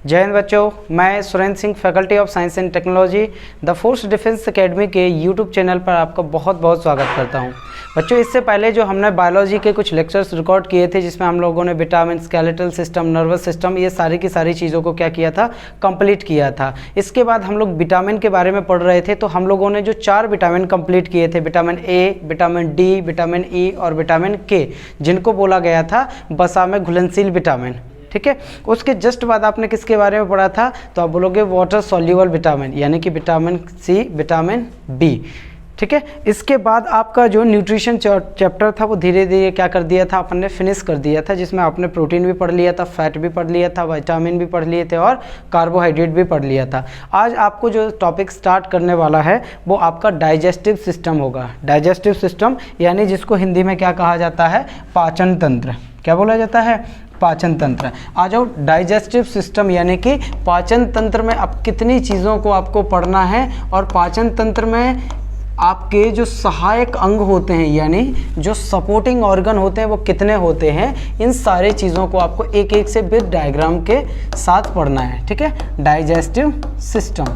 जय हिंद बच्चों, मैं Surendra Singh, faculty of science and technology, the force defence academy के यूट्यूब चैनल पर आपका बहुत बहुत स्वागत करता हूं। बच्चों, इससे पहले जो हमने बायोलॉजी के कुछ लेक्चर्स रिकॉर्ड किए थे, जिसमें हम लोगों ने vitamin, skeletal system, nervous system, ये सारी की सारी चीज़ों को क्या किया था, कंप्लीट किया था। इसके बाद हम लोग विटामिन के बारे में पढ़ रहे थे, तो हम लोगों ने जो 4 विटामिन कंप्लीट किए थे, vitamin A, vitamin D, vitamin E और विटामिन के, जिनको बोला गया था वसा में घुलनशील विटामिन। ठीक है, उसके जस्ट बाद आपने किसके बारे में पढ़ा था, तो आप बोलोगे वाटर सॉल्युबल विटामिन, यानी कि विटामिन सी, विटामिन बी। ठीक है, इसके बाद आपका जो न्यूट्रिशन चैप्टर था वो धीरे धीरे क्या कर दिया था, अपन ने फिनिश कर दिया था, जिसमें आपने प्रोटीन भी पढ़ लिया था, फैट भी पढ़ लिया था, विटामिन भी पढ़ लिए थे और कार्बोहाइड्रेट भी पढ़ लिया था। आज आपको जो टॉपिक स्टार्ट करने वाला है वो आपका डाइजेस्टिव सिस्टम होगा। डाइजेस्टिव सिस्टम यानी जिसको हिंदी में क्या कहा जाता है, पाचन तंत्र। क्या बोला जाता है, पाचन तंत्र। आ जाओ, डाइजेस्टिव सिस्टम यानी कि पाचन तंत्र में अब कितनी चीज़ों को आपको पढ़ना है और पाचन तंत्र में आपके जो सहायक अंग होते हैं यानी जो सपोर्टिंग ऑर्गन होते हैं वो कितने होते हैं, इन सारी चीज़ों को आपको एक एक से विद डायग्राम के साथ पढ़ना है। ठीक है, डाइजेस्टिव सिस्टम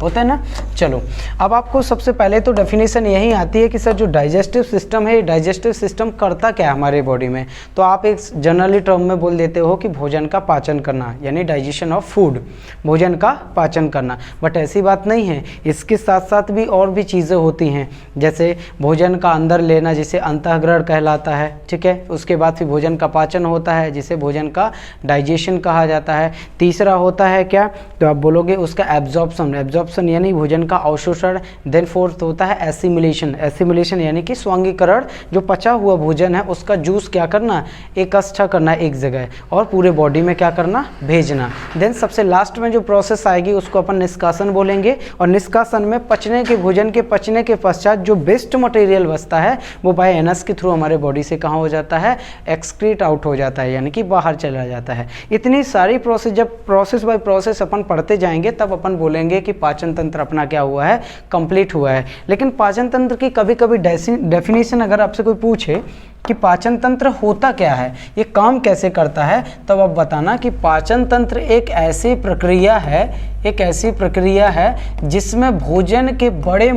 होता है ना। चलो, अब आपको सबसे पहले तो डेफिनेशन यही आती है कि सर जो डाइजेस्टिव सिस्टम है, डाइजेस्टिव सिस्टम करता क्या है हमारे बॉडी में, तो आप एक जनरली टर्म में बोल देते हो कि भोजन का पाचन करना, यानी डाइजेशन ऑफ फूड, भोजन का पाचन करना। बट ऐसी बात नहीं है, इसके साथ साथ भी और भी चीज़ें होती हैं, जैसे भोजन का अंदर लेना जिसे अंतःग्रहण कहलाता है। ठीक है, उसके बाद फिर भोजन का पाचन होता है जिसे भोजन का डाइजेशन कहा जाता है। तीसरा होता है क्या, तो आप बोलोगे उसका एब्जॉर्प्शन यानी भोजन का अवशोषण। देन फोर्थ होता है एसिमिलेशन यानी कि स्वांगीकरण, जो पचा हुआ भोजन है उसका जूस क्या करना, इकट्ठा करना एक जगह और पूरे बॉडी में क्या करना, भेजना। देन सबसे लास्ट में जो प्रोसेस आएगी उसको अपन निष्कासन बोलेंगे, और निष्कासन में पचने के भोजन के पचने के पश्चात जो वेस्ट मटेरियल बचता है वो बाय एनस के थ्रू हमारे बॉडी से कहाँ हो जाता है, एक्सक्रीट आउट हो जाता है, यानी कि बाहर चला जाता है। इतनी सारी प्रोसेस, जब प्रोसेस बाय प्रोसेस अपन पढ़ते जाएंगे तब अपन बोलेंगे कि पाचन तंत्र अपना क्या हुआ है, कंप्लीट हुआ है। लेकिन पाचन तंत्र की कभी कभी डेफिनेशन अगर आपसे कोई पूछे कि पाचन तंत्र होता क्या है, ये काम कैसे करता है, तब आप बताना कि पाचन तंत्र एक ऐसी प्रक्रिया है जिसमें भोजन के बड़े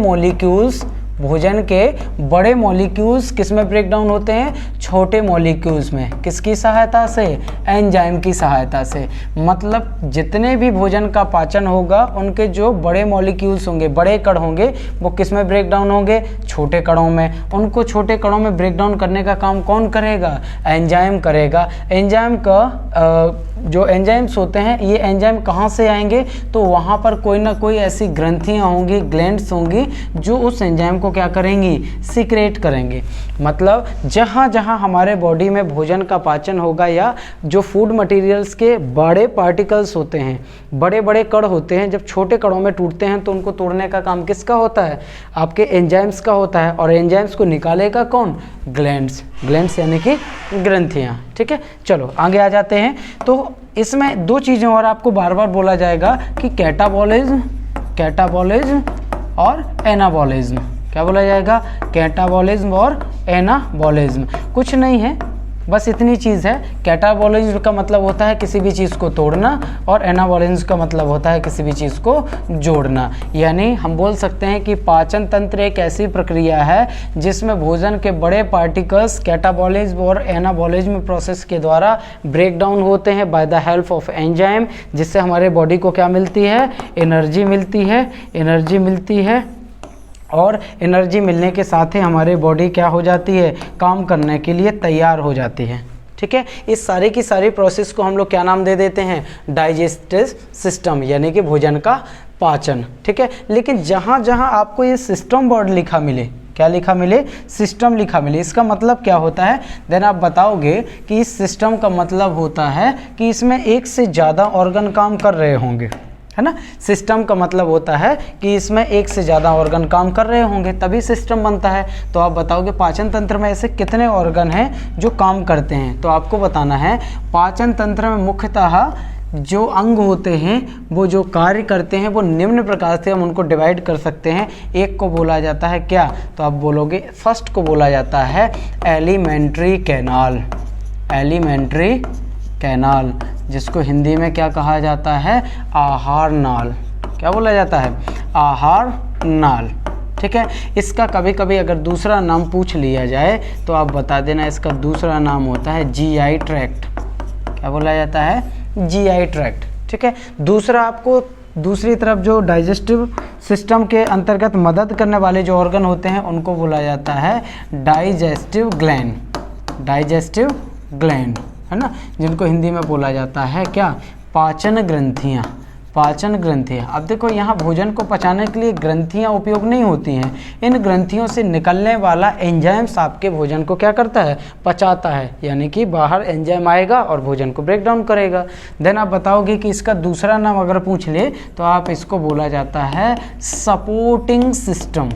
मॉलिक्यूल्स किसमें ब्रेक डाउन होते हैं, छोटे मॉलिक्यूल्स में। किसकी सहायता से, एंजाइम की सहायता से। मतलब जितने भी भोजन का पाचन होगा उनके जो बड़े मॉलिक्यूल्स होंगे, बड़े कण होंगे, वो किस में ब्रेक डाउन होंगे, छोटे कणों में। उनको छोटे कणों में ब्रेक डाउन करने का काम कौन करेगा, एंजाइम करेगा। एंजाइम का जो एंजाइम्स होते हैं, ये एंजाइम कहाँ से आएंगे, तो वहाँ पर कोई ना कोई ऐसी ग्रंथियाँ होंगी, ग्लैंड्स होंगी, जो उस एंजाइम को क्या करेंगी, सीक्रेट करेंगे। मतलब जहाँ जहाँ हमारे बॉडी में भोजन का पाचन होगा या जो फूड मटेरियल्स के बड़े पार्टिकल्स होते हैं, बड़े बड़े कण होते हैं, जब छोटे कणों में टूटते हैं तो उनको तोड़ने का काम किसका होता है, आपके एंजाइम्स का होता है। और एंजाइम्स को निकालेगा कौन, ग्लैंड्स यानी कि ग्रंथियाँ। ठीक है, चलो आगे आ जाते हैं। तो इसमें 2 चीज़ें और आपको बार बार बोला जाएगा कि कैटाबॉलिज्म और एनाबॉलिज्म। क्या बोला जाएगा, कैटाबॉलिज्म और एनाबॉलिज्म। कुछ नहीं है, बस इतनी चीज़ है। कैटाबॉलिज्म का मतलब होता है किसी भी चीज़ को तोड़ना, और एनाबॉलिज्म का मतलब होता है किसी भी चीज़ को जोड़ना। यानी हम बोल सकते हैं कि पाचन तंत्र एक ऐसी प्रक्रिया है जिसमें भोजन के बड़े पार्टिकल्स कैटाबॉलिज्म और एनाबॉलिज्म प्रोसेस के द्वारा ब्रेक डाउन होते हैं by the help of enzyme, जिससे हमारे बॉडी को क्या मिलती है, एनर्जी मिलती है। और एनर्जी मिलने के साथ ही हमारे बॉडी क्या हो जाती है, काम करने के लिए तैयार हो जाती है। ठीक है, इस सारी की सारी प्रोसेस को हम लोग क्या नाम दे देते हैं, डाइजेस्टिव सिस्टम, यानी कि भोजन का पाचन। ठीक है, लेकिन जहाँ जहाँ आपको ये सिस्टम वर्ड लिखा मिले, क्या लिखा मिले, सिस्टम लिखा मिले, इसका मतलब क्या होता है, देन आप बताओगे कि इस सिस्टम का मतलब होता है कि इसमें एक से ज़्यादा ऑर्गन काम कर रहे होंगे, है ना। सिस्टम का मतलब होता है कि इसमें एक से ज़्यादा ऑर्गन काम कर रहे होंगे, तभी सिस्टम बनता है। तो आप बताओगे पाचन तंत्र में ऐसे कितने ऑर्गन हैं जो काम करते हैं, तो आपको बताना है पाचन तंत्र में मुख्यतः जो अंग होते हैं वो जो कार्य करते हैं वो निम्न प्रकार से हम उनको डिवाइड कर सकते हैं। एक को बोला जाता है क्या, तो आप बोलोगे फर्स्ट को बोला जाता है एलिमेंट्री कैनाल। कैनाल, जिसको हिंदी में क्या कहा जाता है, आहार नाल। क्या बोला जाता है, आहार नाल। ठीक है, इसका कभी कभी अगर दूसरा नाम पूछ लिया जाए तो आप बता देना, इसका दूसरा नाम होता है जीआई ट्रैक्ट। क्या बोला जाता है, जीआई ट्रैक्ट। ठीक है, दूसरा आपको दूसरी तरफ जो डाइजेस्टिव सिस्टम के अंतर्गत मदद करने वाले जो ऑर्गन होते हैं उनको बोला जाता है डाइजेस्टिव ग्लैंड। डाइजेस्टिव ग्लैंड है ना, जिनको हिंदी में बोला जाता है क्या, पाचन ग्रंथियाँ। पाचन ग्रंथियाँ। अब देखो यहाँ भोजन को पचाने के लिए ग्रंथियाँ उपयोग नहीं होती हैं, इन ग्रंथियों से निकलने वाला एंजाइम्स आपके भोजन को क्या करता है, पचाता है। यानी कि बाहर एंजाइम आएगा और भोजन को ब्रेक डाउन करेगा। देन आप बताओगे कि इसका दूसरा नाम अगर पूछ ले तो आप इसको बोला जाता है सपोर्टिंग सिस्टम।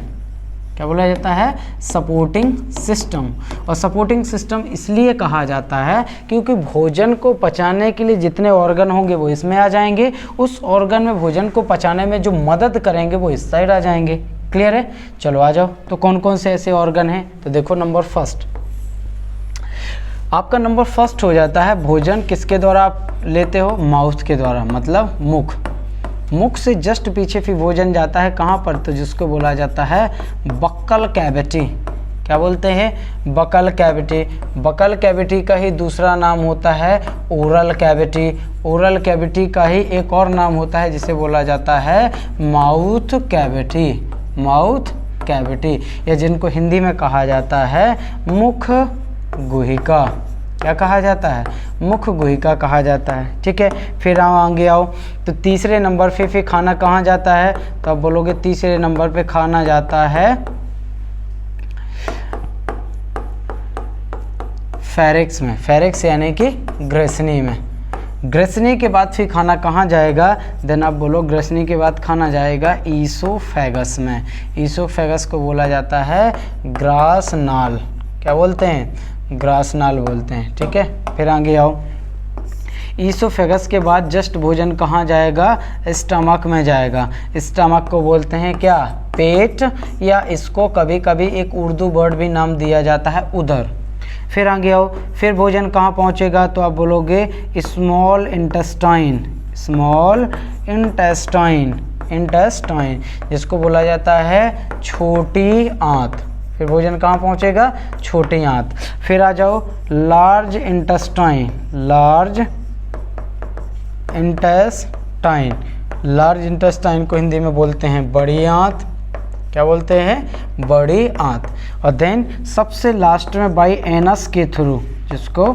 क्या बोला जाता है, सपोर्टिंग सिस्टम। और सपोर्टिंग सिस्टम इसलिए कहा जाता है क्योंकि भोजन को पचाने के लिए जितने ऑर्गन होंगे वो इसमें आ जाएंगे, उस ऑर्गन में भोजन को पचाने में जो मदद करेंगे वो इस साइड आ जाएंगे। क्लियर है, चलो आ जाओ। तो कौन कौन से ऐसे ऑर्गन हैं, तो देखो नंबर फर्स्ट, आपका नंबर फर्स्ट हो जाता है भोजन किसके द्वारा आप लेते हो, माउथ के द्वारा, मतलब मुख। मुख से जस्ट पीछे फिर भोजन जाता है कहाँ पर, तो जिसको बोला जाता है बक्कल कैविटी। क्या बोलते हैं, बक्कल कैविटी। बक्कल कैविटी का ही दूसरा नाम होता है ओरल कैविटी। ओरल कैविटी का ही एक और नाम होता है जिसे बोला जाता है माउथ कैविटी। माउथ कैविटी, या जिनको हिंदी में कहा जाता है मुख गुहिका। क्या कहा जाता है, मुख गुहिका कहा जाता है। ठीक है, फिर आगे आओ, तो तीसरे नंबर पे फिर खाना कहाँ जाता है, तो आप बोलोगे तीसरे नंबर पे खाना जाता है फेरिक्स में। फेरिक्स यानी कि ग्रेसनी में। ग्रेसनी के बाद फिर खाना कहाँ जाएगा, देन आप बोलो ग्रेसनी के बाद खाना जाएगा ईसोफेगस में। ईसोफेगस को बोला जाता है ग्रास नाल। क्या बोलते हैं, ग्रास नाल बोलते हैं। ठीक है, फिर आगे आओ, ईसोफेगस के बाद जस्ट भोजन कहाँ जाएगा, स्टमक में जाएगा। स्टमक को बोलते हैं क्या, पेट, या इसको कभी कभी एक उर्दू वर्ड भी नाम दिया जाता है उदर। फिर आगे आओ, फिर भोजन कहाँ पहुँचेगा, तो आप बोलोगे small intestine. Small intestine, intestine जिसको बोला जाता है छोटी आंत। फिर भोजन कहाँ पहुँचेगा, छोटी आंत। फिर आ जाओ large intestine. Large intestine, large intestine को हिंदी में बोलते हैं बड़ी आंत। क्या बोलते हैं, बड़ी आंत। और देन सबसे लास्ट में बाई एनस के थ्रू, जिसको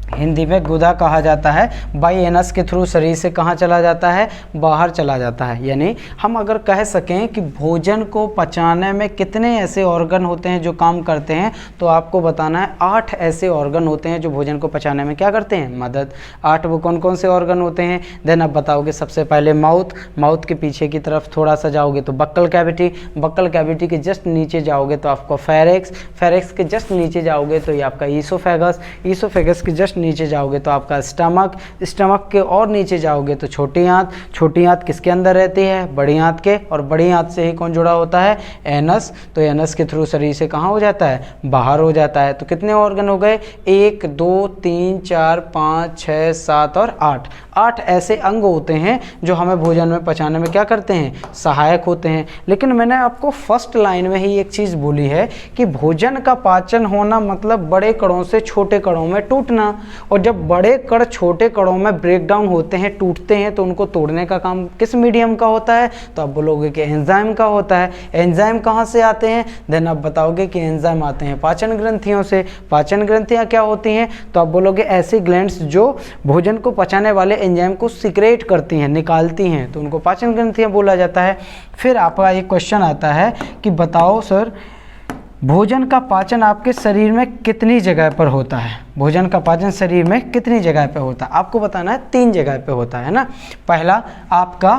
हिंदी में गुदा कहा जाता है, बाई एनस के थ्रू शरीर से कहाँ चला जाता है, बाहर चला जाता है। यानी हम अगर कह सकें कि भोजन को पचाने में कितने ऐसे ऑर्गन होते हैं जो काम करते हैं, तो आपको बताना है 8 ऐसे ऑर्गन होते हैं जो भोजन को पचाने में क्या करते हैं, मदद। 8 वो कौन कौन से ऑर्गन होते हैं, देन आप बताओगे सबसे पहले माउथ। माउथ के पीछे की तरफ थोड़ा सा जाओगे तो बक्कल कैविटी। बक्कल कैविटी के जस्ट नीचे जाओगे तो आपको फेरिक्स। फेरिक्स के जस्ट नीचे जाओगे तो ये आपका ईसोफेगस। ईसोफेगस के जस्ट नीचे जाओगे तो आपका स्टमक। स्टमक के और नीचे जाओगे तो छोटी आंत। छोटी आंत किसके अंदर रहती है, बड़ी आंत के, और बड़ी आंत से ही कौन जुड़ा होता है, एनस। तो एनस के थ्रू शरीर से कहाँ हो जाता है, बाहर हो जाता है। तो कितने ऑर्गन हो गए, 1 2 3 4 5 6 7 और 8। 8 ऐसे अंग होते हैं जो हमें भोजन में पचाने में क्या करते हैं, सहायक होते हैं। लेकिन मैंने आपको फर्स्ट लाइन में ही एक चीज़ बोली है कि भोजन का पाचन होना मतलब बड़े कणों से छोटे कणों में टूटना। और जब बड़े कण छोटे कणों में ब्रेक डाउन होते हैं, टूटते हैं, तो उनको तोड़ने का काम किस मीडियम का होता है, तो आप बोलोगे कि एंजाइम का होता है। एंजाइम कहाँ से आते हैं, देन आप बताओगे कि एंजाइम आते हैं पाचन ग्रंथियों से। पाचन ग्रंथियाँ क्या होती हैं, तो आप बोलोगे ऐसी ग्लैंड्स जो भोजन को पचाने वाले एंजाइम को सिक्रेट करती हैं, निकालती हैं, तो उनको पाचन ग्रंथियाँ बोला जाता है। फिर आपका एक क्वेश्चन आता है कि बताओ सर, भोजन का पाचन आपके शरीर में कितनी जगह पर होता है। भोजन का पाचन शरीर में कितनी जगह पे होता है, आपको बताना है 3 जगह पे होता है ना। पहला आपका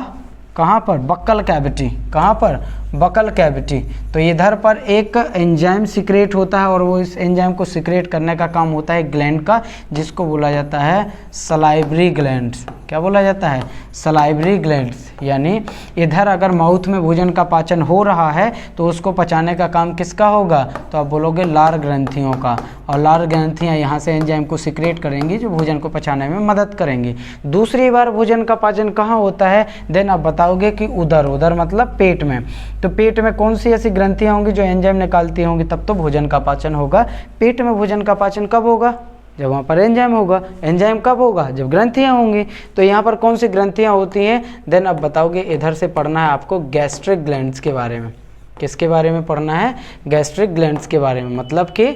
कहाँ पर, बक्कल कैविटी। कहाँ पर, बकल कैविटी। तो इधर पर एक एंजाइम सिक्रेट होता है और वो इस एंजाइम को सिक्रेट करने का काम होता है ग्लैंड का, जिसको बोला जाता है सलाइवरी ग्लैंड्स। क्या बोला जाता है? Salivary glands. यानी इधर अगर माउथ में भोजन का पाचन हो रहा है तो उसको पचाने का काम किसका होगा? तो आप बोलोगे लार ग्रंथियों का। और लार ग्रंथियां यहाँ से एंजाइम को सिक्रेट करेंगी जो भोजन को पचाने में मदद करेंगी। दूसरी बार भोजन का पाचन कहाँ होता है? देन आप बताओगे कि उधर। उधर मतलब पेट में। तो पेट में कौन सी ऐसी ग्रंथियां होंगी जो एंजाइम निकालती होंगी, तब तो भोजन का पाचन होगा। पेट में भोजन का पाचन कब होगा? जब वहाँ पर एंजाइम होगा। एंजाइम कब होगा? जब ग्रंथियाँ होंगी। तो यहाँ पर कौन सी ग्रंथियाँ होती हैं? देन अब बताओगे। इधर से पढ़ना है आपको गैस्ट्रिक ग्लैंड्स के बारे में। किसके बारे में पढ़ना है? गैस्ट्रिक ग्लैंड्स के बारे में, मतलब कि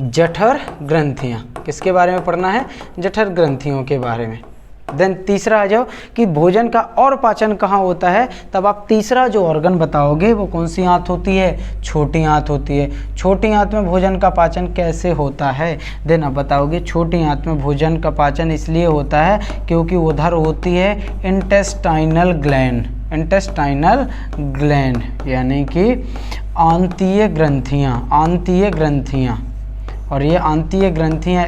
जठर ग्रंथियाँ। किसके बारे में पढ़ना है? जठर ग्रंथियों के बारे में। देन तीसरा आ जाओ कि भोजन का और पाचन कहाँ होता है, तब आप तीसरा जो ऑर्गन बताओगे वो कौन सी आंत होती है? छोटी आंत होती है। छोटी आंत में भोजन का पाचन कैसे होता है? देन आप बताओगे छोटी आंत में भोजन का पाचन इसलिए होता है क्योंकि उधर होती है इंटेस्टाइनल ग्लैंड। इंटेस्टाइनल ग्लैंड यानी कि आंतीय ग्रंथियाँ। आंतीय ग्रंथियाँ, और ये आंतीय ग्रंथियाँ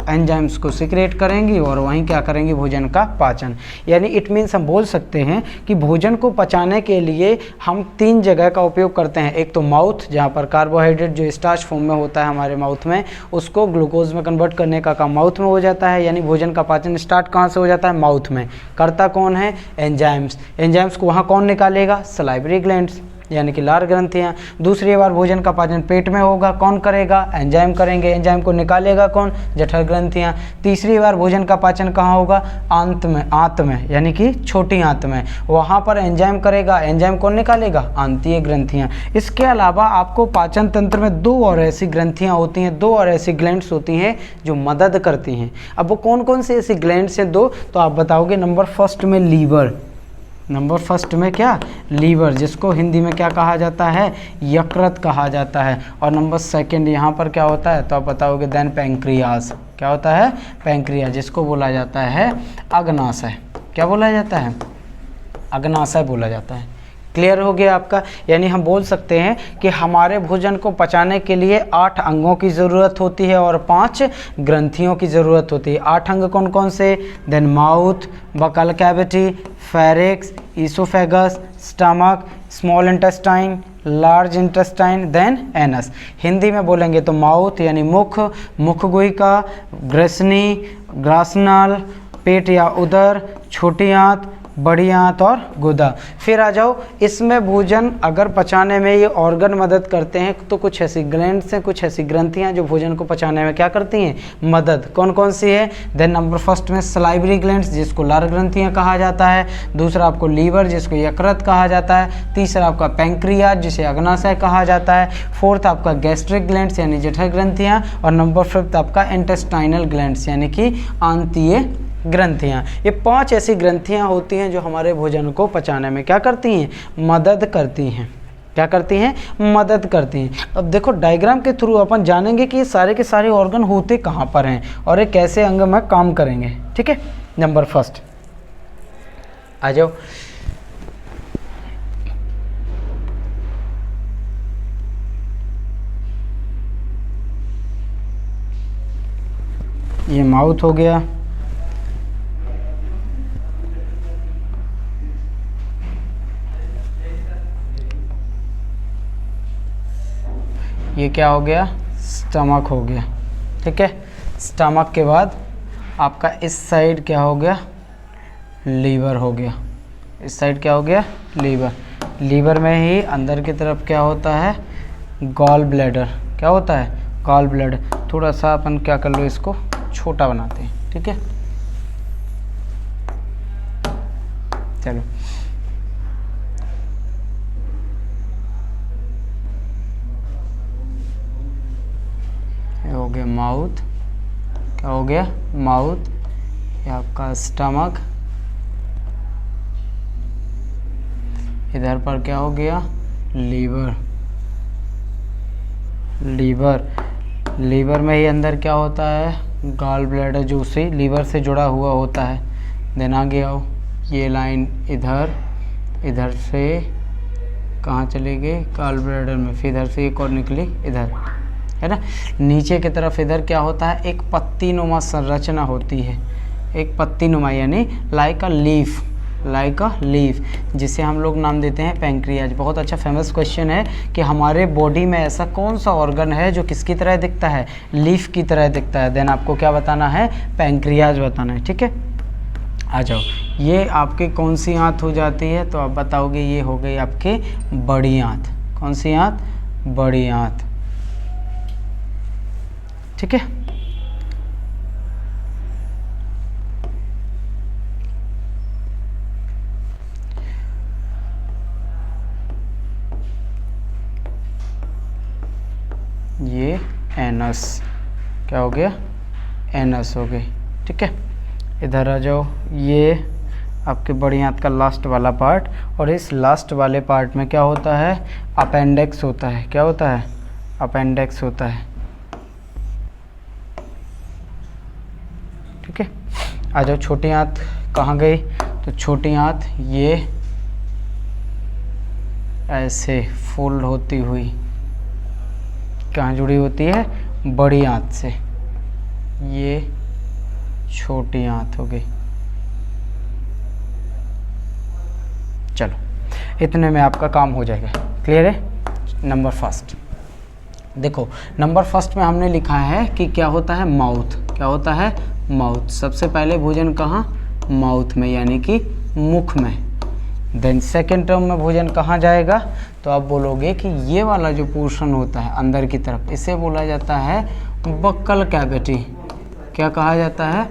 एंजाइम्स को सिक्रेट करेंगी और वहीं क्या करेंगी? भोजन का पाचन। यानी इट मीन्स हम बोल सकते हैं कि भोजन को पचाने के लिए हम 3 जगह का उपयोग करते हैं। एक तो माउथ, जहाँ पर कार्बोहाइड्रेट जो स्टार्च फॉर्म में होता है हमारे माउथ में, उसको ग्लूकोज में कन्वर्ट करने का काम माउथ में हो जाता है। यानी भोजन का पाचन स्टार्ट कहाँ से हो जाता है? माउथ में। करता कौन है? एंजाइम्स। एंजाइम्स को वहाँ कौन निकालेगा? सलाइवरी ग्लैंड्स यानी कि लार ग्रंथियाँ। दूसरी बार भोजन का पाचन पेट में होगा। कौन करेगा? एंजाइम करेंगे। एंजाइम को निकालेगा कौन? जठर ग्रंथियाँ। तीसरी बार भोजन का पाचन कहाँ होगा? आंत में। आंत में यानी कि छोटी आंत में। वहाँ पर एंजाइम करेगा। एंजाइम कौन निकालेगा? आंतीय ग्रंथियाँ। इसके अलावा आपको पाचन तंत्र में 2 और ऐसी ग्रंथियाँ होती हैं, 2 और ऐसी ग्लैंड्स होती हैं जो मदद करती हैं। अब वो कौन कौन सी ऐसी ग्लैंड्स हैं 2? तो आप बताओगे नंबर फर्स्ट में लीवर। नंबर फर्स्ट में क्या? लीवर, जिसको हिंदी में क्या कहा जाता है? यकृत कहा जाता है। और नंबर सेकंड यहाँ पर क्या होता है? तो आप बताओगे देन पैंक्रियाज। क्या होता है? पैंक्रियाज, जिसको बोला जाता है अग्नाशय। क्या बोला जाता है? अग्नाशय बोला जाता है। क्लियर हो गया आपका? यानी हम बोल सकते हैं कि हमारे भोजन को पचाने के लिए 8 अंगों की ज़रूरत होती है और 5 ग्रंथियों की ज़रूरत होती है। 8 अंग कौन कौन से? Then mouth, buccal cavity, pharynx, oesophagus, stomach, small intestine, large intestine, then anus. Hindi में बोलेंगे तो माउथ यानी मुख, मुखगुहिका, ग्रसनी, ग्रासनल, पेट या उदर, छोटी आंत, बड़ी आंत और गुदा। फिर आ जाओ, इसमें भोजन अगर पचाने में ये ऑर्गन मदद करते हैं तो कुछ ऐसी ग्लैंड्स हैं, कुछ ऐसी ग्रंथियां जो भोजन को पचाने में क्या करती हैं? मदद। कौन कौन सी है? देन नंबर फर्स्ट में सलाइवरी ग्लैंड्स, जिसको लार ग्रंथियां कहा जाता है। दूसरा आपको लीवर, जिसको यकृत कहा जाता है। तीसरा आपका पैंक्रियाज, जिसे अग्नाशय कहा जाता है। फोर्थ आपका गैस्ट्रिक ग्लैंड्स यानी जठर ग्रंथियाँ। और नंबर फिफ्थ आपका इंटेस्टाइनल ग्लैंड्स यानी कि आंतीय ग्रंथियाँ। ये 5 ऐसी ग्रंथियाँ होती हैं जो हमारे भोजन को पचाने में क्या करती हैं? मदद करती हैं। क्या करती हैं? मदद करती हैं। अब देखो डायग्राम के थ्रू अपन जानेंगे कि ये सारे के सारे ऑर्गन होते कहाँ पर हैं और ये कैसे अंग में काम करेंगे। ठीक है, नंबर फर्स्ट आ जाओ। ये माउथ हो गया, ये क्या हो गया? स्टमक हो गया। ठीक है, स्टमक के बाद आपका इस साइड क्या हो गया? लीवर हो गया। इस साइड क्या हो गया? लीवर। लीवर में ही अंदर की तरफ क्या होता है? Gall bladder. क्या होता है? Gall bladder. थोड़ा सा अपन क्या कर लो, इसको छोटा बनाते हैं। ठीक है, चलो। हो गया माउथ। क्या हो गया? माउथ। ये आपका स्टमक। इधर पर क्या हो गया? लीवर। लीवर। लीवर में ही अंदर क्या होता है? गॉल ब्लैडर, जो उसी लीवर से जुड़ा हुआ होता है। देन आगे आओ, ये लाइन इधर इधर से कहाँ चली गई, गॉल ब्लैडर में, फिर इधर से एक और निकली इधर, है ना। नीचे की तरफ इधर क्या होता है, एक पत्ती नुमा संरचना होती है, एक पत्ती नुमा यानी like a leaf, like a leaf, जिसे हम लोग नाम देते हैं पैंक्रियाज। बहुत अच्छा फेमस क्वेश्चन है कि हमारे बॉडी में ऐसा कौन सा ऑर्गन है जो किसकी तरह दिखता है, लीफ की तरह दिखता है। देन आपको क्या बताना है, पैंक्रियाज बताना है, ठीक है। आ जाओ, ये आपकी कौन सी आंत हो जाती है, तो आप बताओगे ये हो गई आपकी बड़ी आंत। कौन सी आंत, बड़ी आंत, ठीक है। ये एनस, क्या हो गया, एनस हो गई, ठीक है। इधर आ जाओ, ये आपके बड़ी आंत का लास्ट वाला पार्ट, और इस लास्ट वाले पार्ट में क्या होता है, अपेंडिक्स होता है। क्या होता है, अपेंडिक्स होता है, ठीक है। आ जाओ, छोटी आंत कहाँ गई, तो छोटी आंत ये ऐसे फोल्ड होती हुई कहाँ जुड़ी होती है, बड़ी आंत से। ये छोटी आंत हो गई। चलो, इतने में आपका काम हो जाएगा, क्लियर है। नंबर फर्स्ट देखो, नंबर फर्स्ट में हमने लिखा है कि क्या होता है, माउथ। क्या होता है, माउथ। सबसे पहले भोजन कहाँ, माउथ में, यानी कि मुख में। देन सेकेंड टर्म में भोजन कहाँ जाएगा, तो आप बोलोगे कि ये वाला जो पोर्शन होता है अंदर की तरफ, इसे बोला जाता है बक्कल कैविटी। क्या कहा जाता है,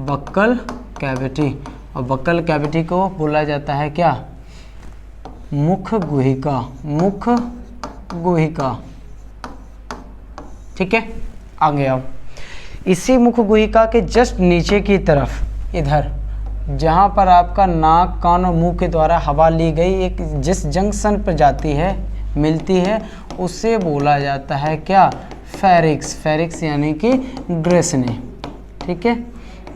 बक्कल कैविटी। और बक्कल कैविटी को बोला जाता है क्या, मुख गुहिका, मुख गुहिका, ठीक है। आगे आओ, इसी मुख गुहिका के जस्ट नीचे की तरफ इधर, जहाँ पर आपका नाक, कान और मुंह के द्वारा हवा ली गई एक जिस जंक्शन पर जाती है, मिलती है, उसे बोला जाता है क्या, फेरिक्स। फेरिक्स यानी कि ग्रेसनी, ठीक है।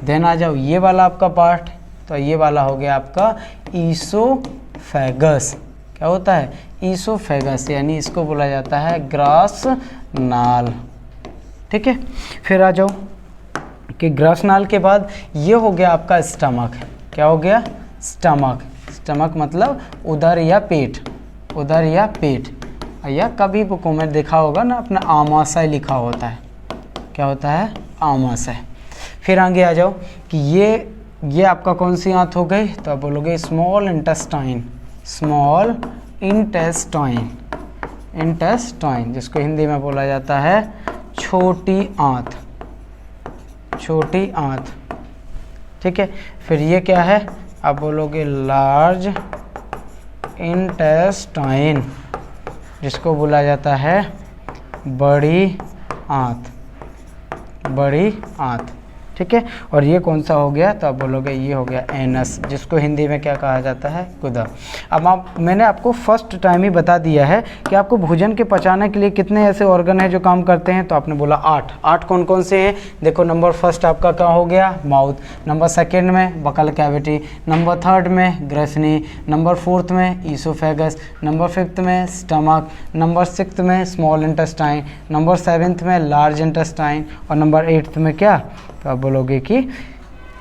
देन आ जाओ, ये वाला आपका पार्ट, तो ये वाला हो गया आपका ईसोफेगस। क्या होता है, ईसोफेगस, यानी इसको बोला जाता है ग्रास नाल, ठीक है। फिर आ जाओ कि ग्रास नाल के बाद ये हो गया आपका स्टमक। क्या हो गया, स्टमक। स्टमक मतलब उदर या पेट, उदर या पेट, या कभी बुकों में देखा होगा ना अपना आमाशय लिखा होता है। क्या होता है, आमाशय। फिर आगे आ जाओ कि ये आपका कौन सी आंत हो गई, तो आप बोलोगे small intestine. Small intestine, intestine जिसको हिंदी में बोला जाता है छोटी आंत, छोटी आंत, ठीक है। फिर ये क्या है, आप बोलोगे लार्ज इंटेस्टाइन, जिसको बोला जाता है बड़ी आंत, बड़ी आंत, ठीक है। और ये कौन सा हो गया, तो आप बोलोगे ये हो गया एनस, जिसको हिंदी में क्या कहा जाता है, गुदा। अब मैंने आपको फर्स्ट टाइम ही बता दिया है कि आपको भोजन के पचाने के लिए कितने ऐसे ऑर्गन हैं जो काम करते हैं, तो आपने बोला 8। 8 कौन कौन से हैं, देखो। नंबर फर्स्ट आपका क्या हो गया, माउथ। नंबर सेकेंड में बकल कैविटी। नंबर थर्ड में ग्रेसनी। नंबर फोर्थ में ईसोफेगस। नंबर फिफ्थ में स्टमक। नंबर सिक्स्थ में स्मॉल इंटेस्टाइन। नंबर सेवेंथ में लार्ज इंटेस्टाइन। और नंबर एट्थ में क्या, तो आप बोलोगे कि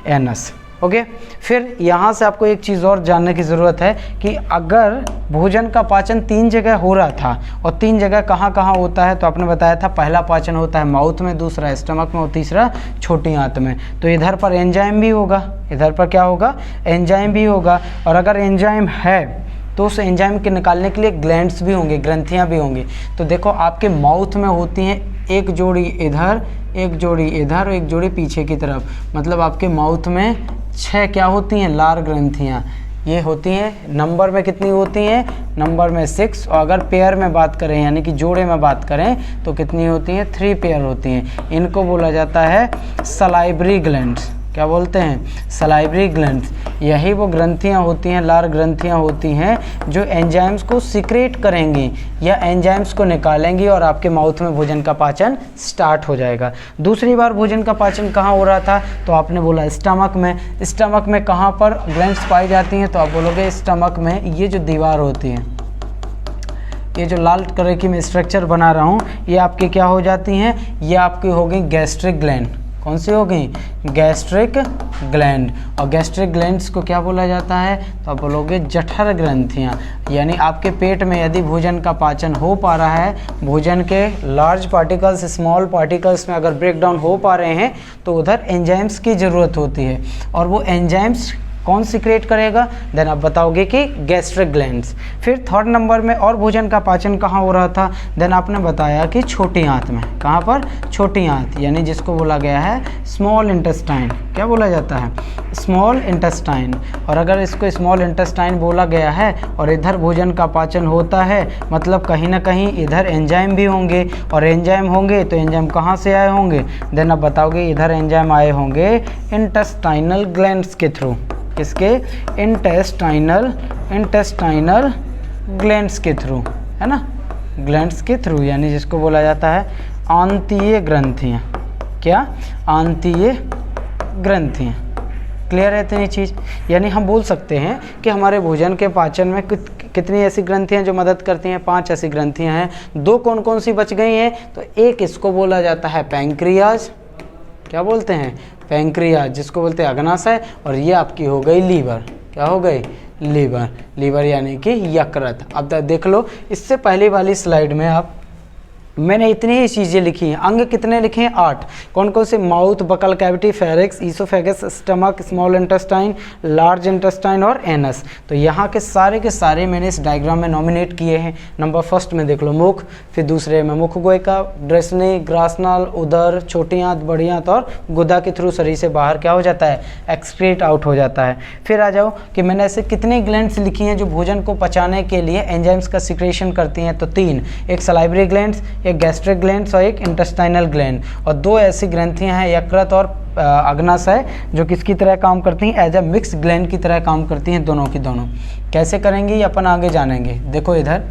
एनस, ओके। फिर यहाँ से आपको एक चीज़ और जानने की ज़रूरत है कि अगर भोजन का पाचन 3 जगह हो रहा था, और 3 जगह कहाँ कहाँ होता है, तो आपने बताया था पहला पाचन होता है माउथ में, दूसरा स्टमक में और तीसरा छोटी आंत में। तो इधर पर एंजाइम भी होगा, इधर पर क्या होगा, एंजाइम भी होगा। और अगर एंजाइम है तो उस एंजाइम के निकालने के लिए ग्लैंड्स भी होंगे, ग्रंथियाँ भी होंगी। तो देखो आपके माउथ में होती हैं एक जोड़ी इधर, एक जोड़ी इधर और एक जोड़ी पीछे की तरफ। मतलब आपके माउथ में 6 क्या होती हैं, लार ग्रंथियाँ। ये होती हैं, नंबर में कितनी होती हैं, नंबर में 6। और अगर पेयर में बात करें यानी कि जोड़े में बात करें तो कितनी होती हैं, 3 पेयर होती हैं। इनको बोला जाता है सलाइवरी ग्लैंड्स। क्या बोलते हैं, सलाइवरी ग्लैंड्स। यही वो ग्रंथियां होती हैं, लार ग्रंथियां होती हैं जो एंजाइम्स को सिक्रेट करेंगी या एंजाइम्स को निकालेंगी और आपके माउथ में भोजन का पाचन स्टार्ट हो जाएगा। दूसरी बार भोजन का पाचन कहाँ हो रहा था, तो आपने बोला स्टमक में। स्टमक में कहाँ पर ग्लैंड्स पाई जाती हैं, तो आप बोलोगे स्टमक में ये जो दीवार होती है, ये जो लाल कलर की मैं स्ट्रक्चर बना रहा हूँ, ये आपकी क्या हो जाती हैं, ये आपकी हो गई गैस्ट्रिक ग्लैंड। कौन सी हो गई, गैस्ट्रिक ग्लैंड। और गैस्ट्रिक ग्लैंड्स को क्या बोला जाता है, तो आप बोलोगे जठर ग्रंथियाँ। यानी आपके पेट में यदि भोजन का पाचन हो पा रहा है, भोजन के लार्ज पार्टिकल्स स्मॉल पार्टिकल्स में अगर ब्रेक डाउन हो पा रहे हैं, तो उधर एंजाइम्स की ज़रूरत होती है। और वो एंजाइम्स कौन सिक्रेट करेगा, देन आप बताओगे कि गैस्ट्रिक ग्लैंड्स। फिर थर्ड नंबर में और भोजन का पाचन कहाँ हो रहा था, देन आपने बताया कि छोटी आंत में। कहाँ पर, छोटी आंत, यानी जिसको बोला गया है स्मॉल इंटेस्टाइन। क्या बोला जाता है, स्मॉल इंटेस्टाइन। और अगर इसको स्मॉल इंटेस्टाइन बोला गया है और इधर भोजन का पाचन होता है, मतलब कहीं ना कहीं इधर एंजाइम भी होंगे, और एंजाइम होंगे तो एंजाइम कहाँ से आए होंगे, देन आप बताओगे इधर एंजाइम आए होंगे इंटेस्टाइनल ग्लैंड्स के थ्रू। किसके, इंटेस्टाइनल ग्लैंड्स के थ्रू, है ना, ग्लैंड्स के थ्रू, यानी जिसको बोला जाता है आंतीय ग्रंथियाँ। क्या, आंतीय ग्रंथियाँ। क्लियर है इतनी चीज़। यानी हम बोल सकते हैं कि हमारे भोजन के पाचन में कितनी ऐसी ग्रंथियाँ जो मदद करती हैं, 5 ऐसी ग्रंथियाँ हैं। 2 कौन कौन सी बच गई हैं, तो एक इसको बोला जाता है पैंक्रियाज। क्या बोलते हैं, पैंक्रियाज, जिसको बोलते हैं अग्नाशय। और ये आपकी हो गई लीवर। क्या हो गई, लीवर। लीवर यानी कि यकृत। अब देख लो, इससे पहले वाली स्लाइड में मैंने इतनी ही चीज़ें लिखी हैं। अंग कितने लिखे हैं, 8। कौन कौन से, mouth, buccal cavity, pharynx, oesophagus, stomach, small intestine, large intestine और एनस। तो यहाँ के सारे मैंने इस डायग्राम में नॉमिनेट किए हैं। नंबर फर्स्ट में देख लो मुख, फिर दूसरे में मुख गोयका, ड्रेसनी, ग्रासनाल, उदर, छोटी आंत, बड़ी आंत और गुदा के थ्रू शरीर से बाहर क्या हो जाता है, एक्सक्रीट आउट हो जाता है। फिर आ जाओ कि मैंने ऐसे कितनी ग्लैंड्स लिखी हैं जो भोजन को पचाने के लिए एंजाइम्स का सिक्रेशन करती हैं, तो 3। एक सलाइवरी ग्लैंड्स, एक गैस्ट्रिक ग्लैंड्स और एक इंटेस्टाइनल ग्लैंड। और 2 ऐसी ग्रंथियां हैं यकृत और अग्नाशय, जो किसकी तरह काम करती हैं, एज ए मिक्स ग्लैंड की तरह काम करती हैं, दोनों की दोनों। कैसे करेंगी ये अपन आगे जानेंगे। देखो इधर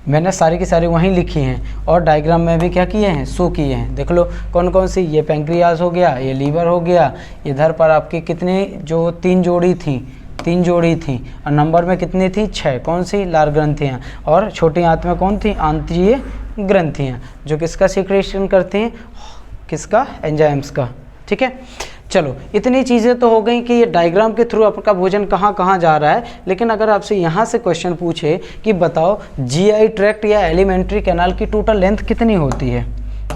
मैंने सारी की सारी वहीं लिखी हैं और डायग्राम में भी क्या किए हैं, शो किए हैं। देख लो कौन कौन सी, ये पैंक्रियाज हो गया, ये लीवर हो गया। इधर पर आपकी कितनी, जो 3 जोड़ी थी और नंबर में कितनी थी, 6। कौन सी, लार ग्रंथियाँ। और छोटी आंत में कौन थी, आंतरीय ग्रंथियाँ, जो किसका सिक्रेशन करती हैं, किसका, एंजाइम्स का। ठीक है, चलो इतनी चीज़ें तो हो गई कि ये डायग्राम के थ्रू आपका भोजन कहाँ कहाँ जा रहा है। लेकिन अगर आपसे यहाँ से क्वेश्चन पूछे कि बताओ जीआई ट्रैक्ट या एलिमेंट्री कैनाल की टोटल लेंथ कितनी होती है,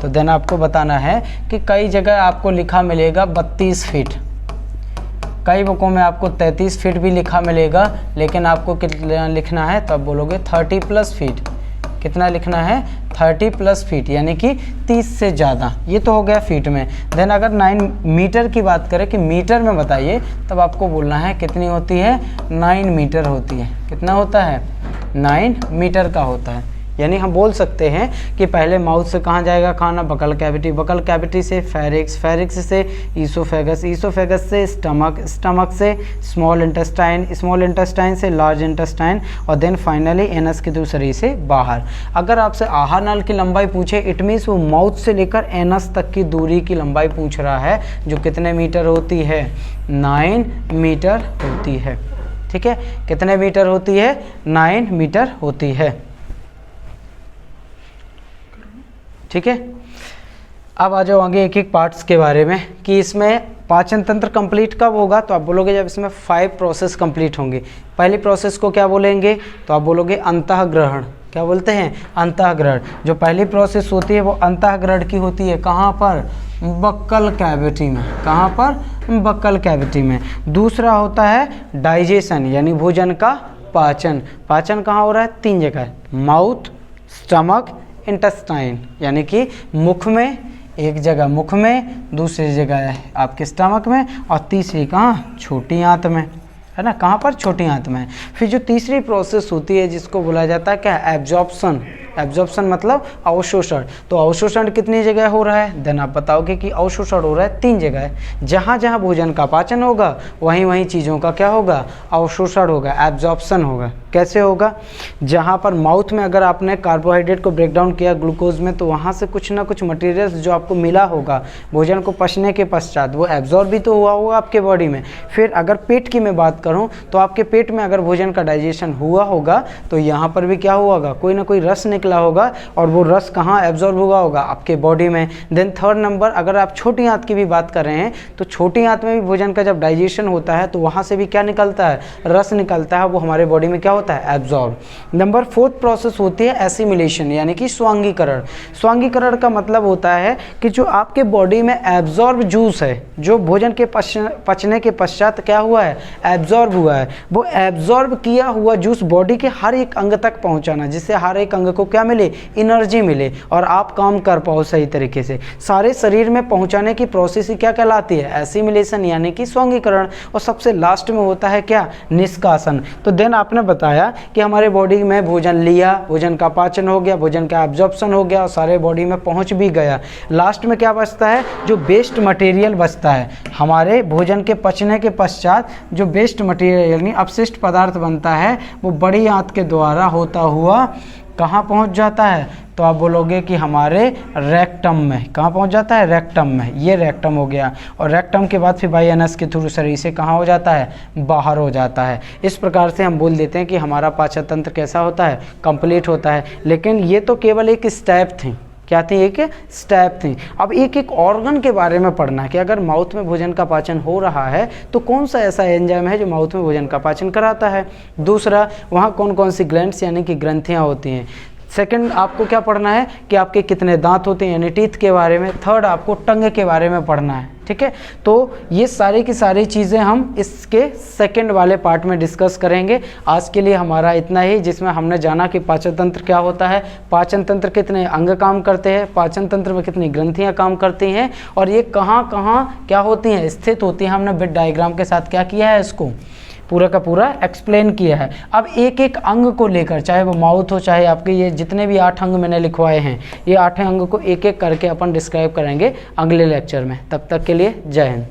तो देन आपको बताना है कि कई जगह आपको लिखा मिलेगा 32 फीट, कई बुकों में आपको 33 फीट भी लिखा मिलेगा, लेकिन आपको कितना लिखना है, तब बोलोगे 30+ फीट। कितना लिखना है, 30+ फीट, यानी कि 30 से ज़्यादा। ये तो हो गया फीट में। देन अगर 9 मीटर की बात करें कि मीटर में बताइए, तब आपको बोलना है कितनी होती है, 9 मीटर होती है। कितना होता है, 9 मीटर का होता है। यानी हम बोल सकते हैं कि पहले माउथ से कहाँ जाएगा खाना, बकल कैविटी, बकल कैविटी से फेरिक्स, फेरिक्स से ईसोफेगस, ईसोफेगस से स्टमक, स्टमक से स्मॉल इंटेस्टाइन, स्मॉल इंटेस्टाइन से लार्ज इंटेस्टाइन और देन फाइनली एनस के थ्रू शरीर से बाहर। अगर आपसे आहार नाल की लंबाई पूछे, इट मीन्स वो माउथ से लेकर एनस तक की दूरी की लंबाई पूछ रहा है, जो कितने मीटर होती है, 9 मीटर होती है। ठीक है, कितने मीटर होती है, 9 मीटर होती है। ठीक है, अब आ जाओ आगे एक एक पार्ट्स के बारे में कि इसमें पाचन तंत्र कंप्लीट कब होगा, तो आप बोलोगे जब इसमें 5 प्रोसेस कंप्लीट होंगे। पहली प्रोसेस को क्या बोलेंगे, तो आप बोलोगे अंतःग्रहण। क्या बोलते हैं, अंतःग्रहण। जो पहली प्रोसेस होती है वो अंतःग्रहण की होती है, कहाँ पर, बक्कल कैविटी में। कहाँ पर, बक्कल कैविटी में। दूसरा होता है डाइजेशन, यानी भोजन का पाचन। पाचन कहाँ हो रहा है, 3 जगह, माउथ, स्टमक, इंटेस्टाइन, यानी कि मुख में एक जगह, मुख में, दूसरी जगह है आपके स्टमक में और तीसरी कहाँ, छोटी आंत में, है ना। कहाँ पर, छोटी आंत में। फिर जो तीसरी प्रोसेस होती है जिसको बोला जाता है क्या, एब्जॉर्प्शन। एब्जॉर्प्शन मतलब अवशोषण। तो अवशोषण कितनी जगह हो रहा है, देन आप बताओगे कि अवशोषण हो रहा है 3 जगह है। जहाँ जहाँ भोजन का पाचन होगा वहीं वहीं चीज़ों का क्या होगा, अवशोषण होगा, एब्जॉर्प्शन होगा। कैसे होगा, जहाँ पर माउथ में अगर आपने कार्बोहाइड्रेट को ब्रेक डाउन किया ग्लूकोज में, तो वहाँ से कुछ ना कुछ मटेरियल्स जो आपको मिला होगा भोजन को पचने के पश्चात, वो एब्जॉर्ब भी तो हुआ होगा आपके बॉडी में। फिर अगर पेट की मैं बात करूँ तो आपके पेट में अगर भोजन का डाइजेशन हुआ होगा तो यहाँ पर भी क्या हुआ होगा, कोई ना कोई रस निकला होगा, और वो रस कहाँ एब्जॉर्ब हुआ होगा, आपके बॉडी में। देन थर्ड नंबर, अगर आप छोटी आंत की भी बात कर रहे हैं तो छोटी आंत में भी भोजन का जब डाइजेशन होता है तो वहाँ से भी क्या निकलता है, रस निकलता है, वो हमारे बॉडी में क्या होता है, एब्जॉर्ब। नंबर 4th प्रोसेस होती है एसिमिलेशन, यानी कि स्वांगीकरण। स्वांगीकरण का मतलब होता है कि जो आपके बॉडी में एब्जॉर्ब जूस है, जो भोजन के पचने के पश्चात क्या हुआ है, एब्जॉर्ब हुआ है, वो एब्जॉर्ब किया हुआ जूस बॉडी के हर एक अंग तक पहुंचाना, जिससे हर एक अंग को क्या मिले, एनर्जी मिले और आप काम कर पाओ सही तरीके से। सारे शरीर में पहुंचाने की प्रोसेस ही क्या कहलाती है, एसिमिलेशन यानी कि स्वांगीकरण। और सबसे लास्ट में होता है क्या, निष्कासन। तो देन आपने बताया कि हमारे बॉडी में भोजन लिया, भोजन का पाचन हो गया, भोजन का एब्जॉर्प्शन हो गया और सारे बॉडी में पहुंच भी गया। लास्ट में क्या बचता है, जो वेस्ट मटेरियल बचता है हमारे भोजन के पचने के पश्चात, जो वेस्ट मटेरियल यानी अपशिष्ट पदार्थ बनता है, वो बड़ी आंत के द्वारा होता हुआ कहाँ पहुँच जाता है, तो आप बोलोगे कि हमारे रेक्टम में। कहाँ पहुँच जाता है, रेक्टम में। ये रेक्टम हो गया, और रेक्टम के बाद फिर बाई एनस के थ्रू शरीर से कहाँ हो जाता है, बाहर हो जाता है। इस प्रकार से हम बोल देते हैं कि हमारा पाचन तंत्र कैसा होता है, कंप्लीट होता है। लेकिन ये तो केवल एक स्टेप थी, क्या थी, एक स्टेप थी। अब एक एक ऑर्गन के बारे में पढ़ना कि अगर माउथ में भोजन का पाचन हो रहा है तो कौन सा ऐसा एंजाइम है जो माउथ में भोजन का पाचन कराता है। दूसरा, वहाँ कौन कौन सी ग्लैंड्स यानी कि ग्रंथियाँ होती हैं। सेकंड, आपको क्या पढ़ना है कि आपके कितने दांत होते हैं यानी टीथ के बारे में। थर्ड, आपको टंग के बारे में पढ़ना है, ठीक है। तो ये सारी की सारी चीज़ें हम इसके सेकंड वाले पार्ट में डिस्कस करेंगे। आज के लिए हमारा इतना ही, जिसमें हमने जाना कि पाचन तंत्र क्या होता है, पाचन तंत्र कितने अंग काम करते हैं, पाचन तंत्र में कितनी ग्रंथियां काम करती हैं, और ये कहाँ कहाँ क्या होती हैं, स्थित होती हैं। हमने बिट डायग्राम के साथ क्या किया है, इसको पूरा का पूरा एक्सप्लेन किया है। अब एक एक अंग को लेकर, चाहे वो माउथ हो, चाहे आपके ये जितने भी 8 अंग मैंने लिखवाए हैं, ये 8 अंग को एक एक करके अपन डिस्क्राइब करेंगे अगले लेक्चर में। तब तक के लिए जय हिंद।